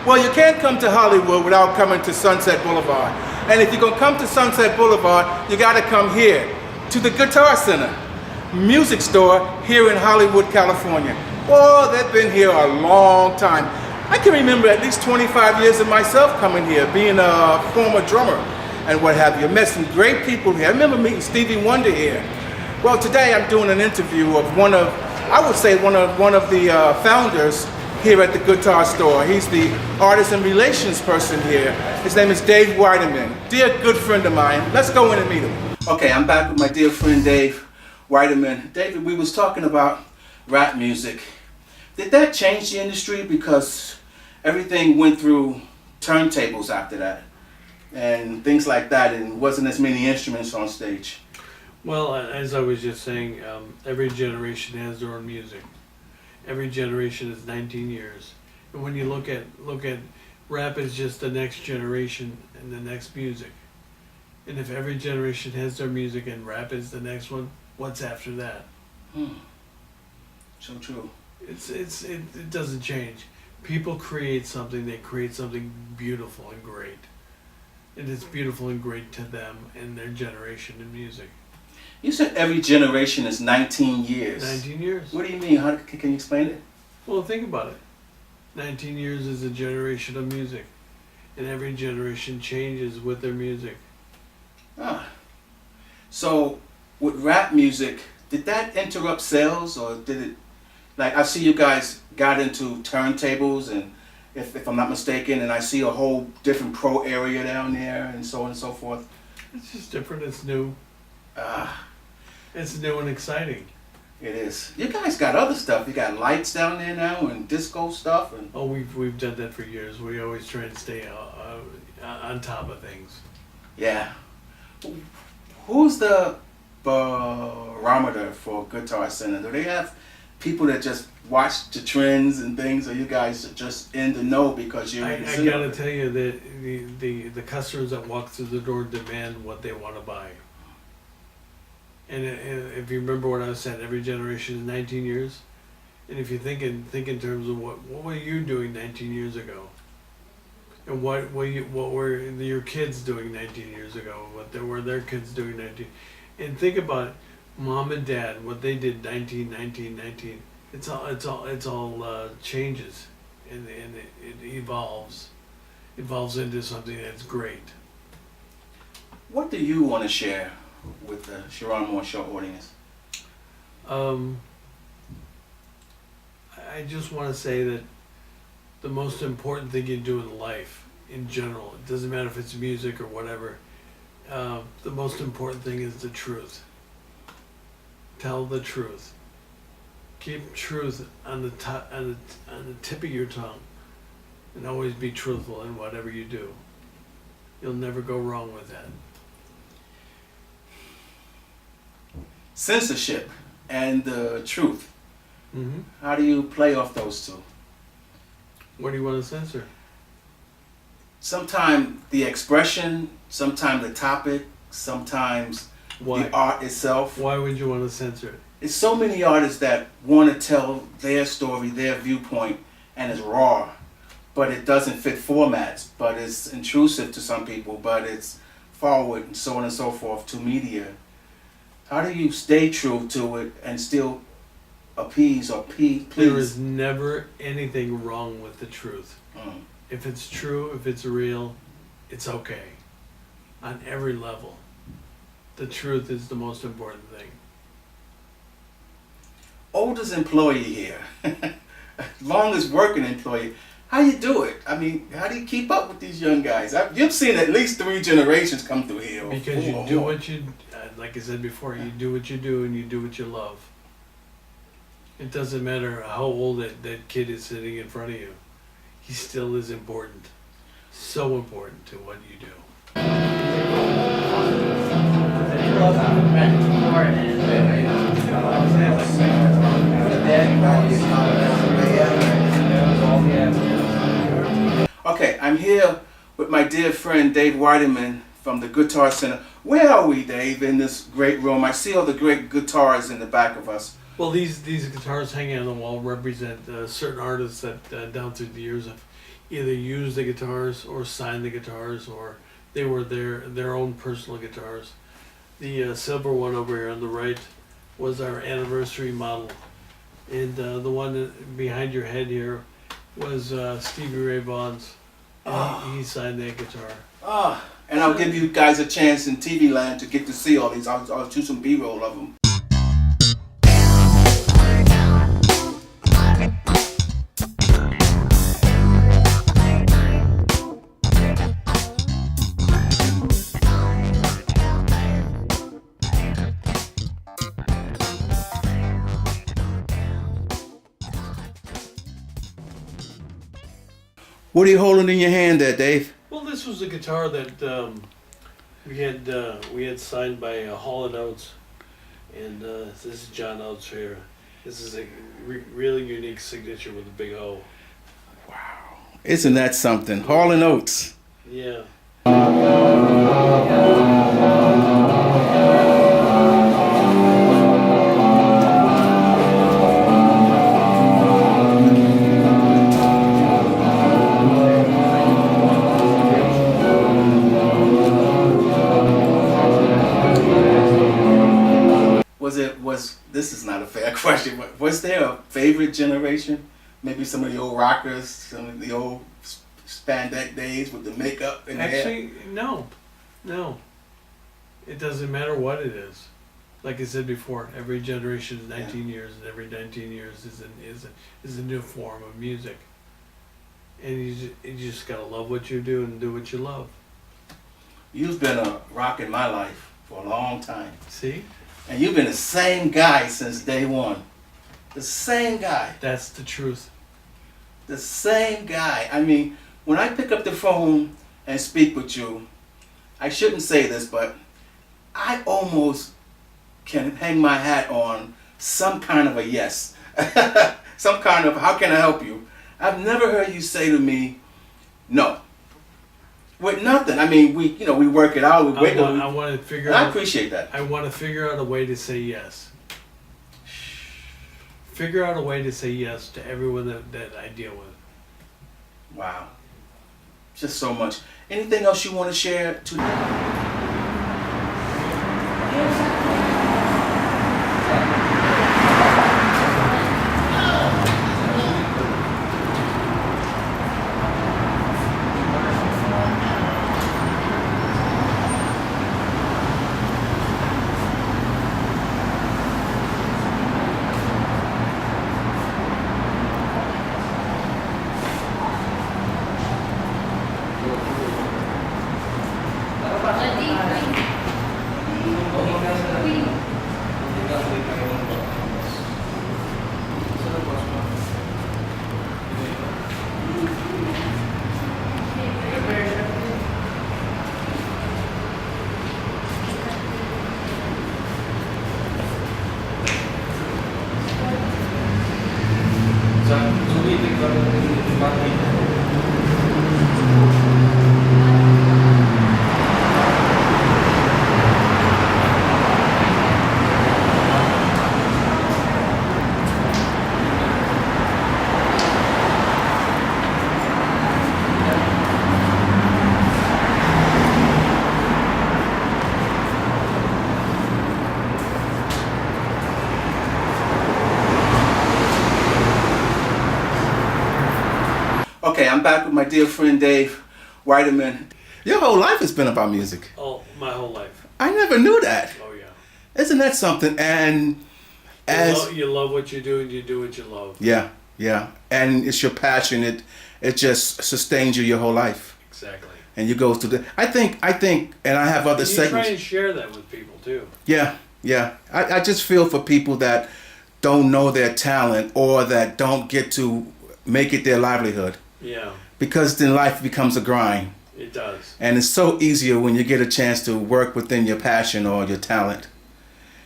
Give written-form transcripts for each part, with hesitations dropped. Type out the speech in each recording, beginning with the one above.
Well, you can't come to Hollywood without coming to Sunset Boulevard. And if you're going to come to Sunset Boulevard, you got to come here to the Guitar Center, music store here in Hollywood, California. Oh, they've been here a long time. I can remember at least 25 years of myself coming here, being a former drummer and what have you. Met some great people here. I remember meeting Stevie Wonder here. Well, today I'm doing an interview of one of the founders here at the guitar store. He's the artist and relations person here. His name is Dave Weiderman. Dear good friend of mine. Let's go in and meet him. Okay, I'm back with my dear friend Dave Weiderman. David, we was talking about rap music. Did that change the industry? Because everything went through turntables after that and things like that, and wasn't as many instruments on stage. Well, as I was just saying, every generation has their own music. Every generation is 19 years, and when you look at rap is just the next generation and the next music. And if every generation has their music and rap is the next one, what's after that? So true. It doesn't change. People create something. They create something beautiful and great, and it's beautiful and great to them and their generation in music. You said every generation is 19 years. 19 years. What do you mean? How can you explain it? Well, think about it. 19 years is a generation of music, and every generation changes with their music. So with rap music, did that interrupt sales, or did it? Like, I see you guys got into turntables, and if I'm not mistaken, and I see a whole different pro area down there, and so on and so forth. It's just different. It's new. It's new and exciting. It is. You guys got other stuff. You got lights down there now and disco stuff. And oh, we've done that for years. We always try and stay on top of things. Yeah. Who's the barometer for Guitar Center? Do they have people that just watch the trends and things, or you guys are just in the know because you're in the I gotta tell you that the customers that walk through the door demand what they want to buy. And if you remember what I said, every generation is 19 years. And if you think in terms of what were you doing 19 years ago, and what were your kids doing 19 years ago, what were their kids doing 19, and think about mom and dad, what they did 19. It's all changes, and it evolves into something that's great. What do you want to share with the Cheron Moore Show audience? I just want to say that the most important thing you do in life, in general, it doesn't matter if it's music or whatever, the most important thing is the truth. Tell the truth. Keep truth on the tip of your tongue, and always be truthful in whatever you do. You'll never go wrong with that. Censorship and the truth. Mm-hmm. How do you play off those two? What do you want to censor? Sometimes the expression, sometimes the topic, sometimes Why? the art itself. Why would you want to censor it? There's so many artists that want to tell their story, their viewpoint, and it's raw, but it doesn't fit formats, but it's intrusive to some people, but it's forward and so on and so forth to media. How do you stay true to it and still appease or please? There is never anything wrong with the truth. If it's true, if it's real, it's okay. On every level. The truth is the most important thing. Oldest employee here, longest working employee. How you do it? I mean, how do you keep up with these young guys? You've seen at least 3 generations come through here. Because you do what you, like I said before, you do what you do and you do what you love. It doesn't matter how old that kid is sitting in front of you. He still is important. So important to what you do. Okay, I'm here with my dear friend Dave Weiderman from the Guitar Center. Where are we, Dave, in this great room? I see all the great guitars in the back of us. Well, these guitars hanging on the wall represent certain artists that down through the years have either used the guitars or signed the guitars, or they were their own personal guitars. The silver one over here on the right was our anniversary model, and the one behind your head here was Stevie Ray Vaughan's. And he signed that guitar. And I'll give you guys a chance in TV land to get to see all these. I'll do some B-roll of them. What are you holding in your hand there, Dave? Well, this was a guitar that we had signed by Hall & Oates, and this is John Oates here. This is a really unique signature with a big O. Wow. Isn't that something? Hall & Oates. Yeah. This is not a fair question, but was there a favorite generation? Maybe some of the old rockers, some of the old spandex days with the makeup and Actually, no. It doesn't matter what it is. Like I said before, every generation is 19 years, and every 19 years is a new form of music. And you just gotta love what you do and do what you love. You've been a rock in my life for a long time. See? And you've been the same guy since day one. The same guy. That's the truth. The same guy. I mean, when I pick up the phone and speak with you, I shouldn't say this, but I almost can hang my hat on some kind of a yes. Some kind of, how can I help you? I've never heard you say to me, no. With nothing. I mean, we work it out. I want to figure out. I appreciate that. I want to figure out a way to say yes. Figure out a way to say yes to everyone that I deal with. Wow. Just so much. Anything else you want to share today? Okay, I'm back with my dear friend Dave Weiderman. Your whole life has been about music. Oh, my whole life. I never knew that. Oh yeah. Isn't that something? And you love what you do and you do what you love. Yeah, and it's your passion. It just sustains you your whole life. Exactly. And you go through the. I think, and I have other and you segments. try and share that with people too. Yeah. I just feel for people that don't know their talent or that don't get to make it their livelihood. Yeah. Because then life becomes a grind. It does. And it's so easier when you get a chance to work within your passion or your talent.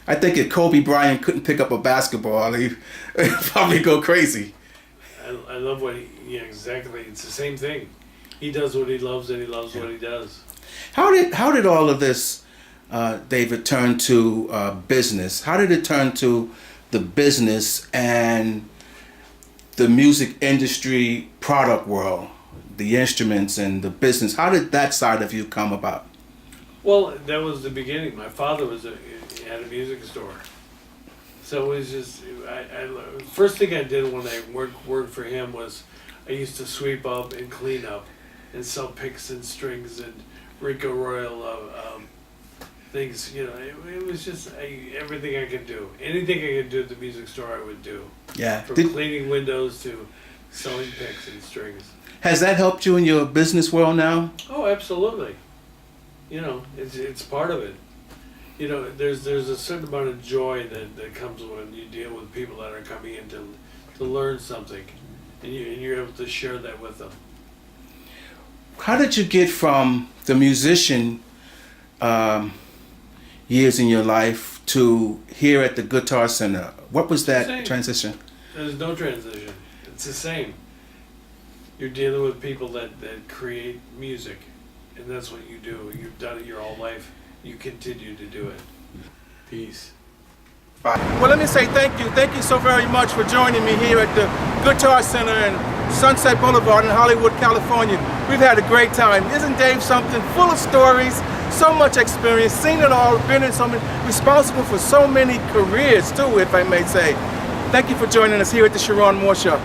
I think if Kobe Bryant couldn't pick up a basketball, he'd probably go crazy. I love what exactly. It's the same thing. He does what he loves and he loves what he does. How did all of this, David, turn to business? How did it turn to the business and the music industry product world, the instruments and the business. How did that side of you come about? Well, that was the beginning. My father had a music store. So it was just, first thing I did when I worked for him was I used to sweep up and clean up and sell picks and strings and Rico Royal things. You know, it was just everything I could do. Anything I could do at the music store, I would do. Yeah. From cleaning windows to selling picks and strings. Has that helped you in your business world now? Oh, absolutely. You know, it's part of it. You know, there's a certain amount of joy that comes when you deal with people that are coming in to learn something, and you're able to share that with them. How did you get from the musician years in your life to here at the Guitar Center? What was that transition? There's no transition. It's the same. You're dealing with people that create music, and that's what you do. You've done it your whole life. You continue to do it. Peace. Well, let me say thank you. Thank you so very much for joining me here at the Guitar Center in Sunset Boulevard in Hollywood, California. We've had a great time. Isn't Dave something? Full of stories, so much experience, seen it all, been in so many, responsible for so many careers too, if I may say. Thank you for joining us here at the Cheron Moore Show.